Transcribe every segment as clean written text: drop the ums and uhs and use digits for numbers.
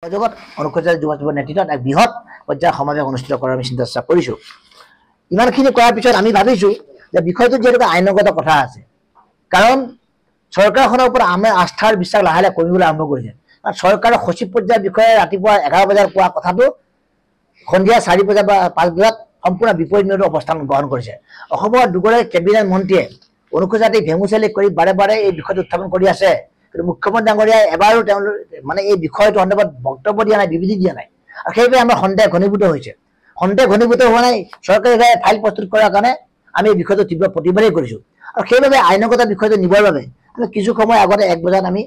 সহযোগত অনুসূচিত যুৱ নেতৃত্বত এক বৃহৎ পৰ্যায়ৰ সমাৱেশ অনুষ্ঠিত কৰাৰ আমি চিন্তা চৰ্চা কৰিছোঁ। ইমানখিনি কৰাৰ পিছত আমি ভাবিছোঁ যে বিষয়টো যিহেতু আইনগত কথা আছে, কাৰণ চৰকাৰখনৰ ওপৰত আমাৰ আস্থাৰ বিশ্বাস লাহে লাহে কমিবলৈ আৰম্ভ কৰিছে। কাৰণ চৰকাৰৰ সচিব পৰ্যায়ৰ বিষয়ে ৰাতিপুৱা 11 বজাত কোৱা কথাটো সন্ধিয়া 4 বজা বা 5 বজাত সম্পূৰ্ণ বিপৰীত অৱস্থান গ্ৰহণ কৰিছে। অসমৰ দুগৰাকী কেবিনেট মন্ত্ৰীয়ে অনুসূচিত ভেঙুচালি কৰি বাৰে বাৰে এই বিষয়টো উত্থাপন কৰি আছে, কিন্তু মুখ্যমন্ত্ৰী ডাঙৰীয়াই এবাৰো তেওঁলোক মানে এই বিষয়টো সন্দৰ্ভত বক্তব্য দিয়া নাই, বিবৃতি দিয়া নাই। আৰু সেইবাবে আমাৰ সন্দেহ ঘনীভূত হৈছে। সন্দেহ ঘনীভূত হোৱা নাই, চৰকাৰে ফাইল প্ৰস্তুত কৰাৰ কাৰণে আমি এই বিষয়টো তীব্ৰ প্ৰতিবাদেই কৰিছোঁ। আৰু সেইবাবে আইনগত বিষয়টো নিবৰ বাবে আমি কিছু সময় আগতে 1 বজাত আমি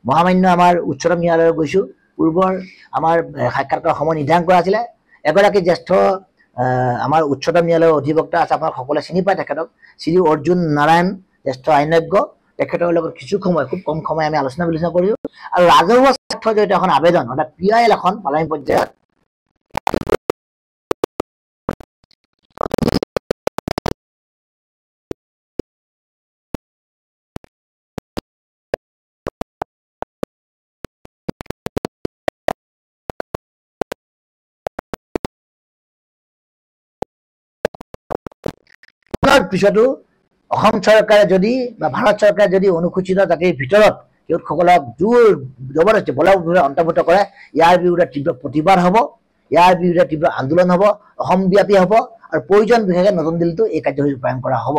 মহামান্য আমাৰ উচ্চতম ন্যায়ালয়লৈ গৈছোঁ। পূৰ্বৰ আমাৰ সাক্ষাৎ কৰাৰ সময় নিৰ্ধাৰণ কৰা আছিলে। এগৰাকী জ্যেষ্ঠ আমাৰ উচ্চতম ন্যায়ালয়ৰ অধিবক্তা আছে, আপোনাক সকলোৱে চিনি পায় তেখেতক, শ্ৰী অৰ্জুন নাৰায়ণ, জ্যেষ্ঠ আইনজ্ঞ। তেখেতৰ লগত কিছু সময়, খুব কম সময় আমি আলোচনা বিলোচনা কৰিছোঁ। আৰু ৰাজহুৱা স্বাৰ্থৰ জড়িত এখন আবেদন অৰ্থাৎ PIL এখন পাৰ্লামেণ্ট পৰ্যায়ত পিছতো অসম চৰকাৰে যদি বা ভাৰত চৰকাৰে যদি অনুসূচিত জাতিৰ ভিতৰত সিহঁতসকলক জোৰ জবৰদস্তি বলপূৰ্বক অন্তৰ্ভুক্ত কৰে, ইয়াৰ বিৰুদ্ধে তীব্ৰ প্ৰতিবাদ হ'ব, ইয়াৰ বিৰুদ্ধে তীব্ৰ আন্দোলন হ'ব, অসমব্যাপী হ'ব, আৰু প্ৰয়োজন বিশেষে নতুন দিল্লীতো এই কাৰ্যসূচী ৰূপায়ণ কৰা হ'ব।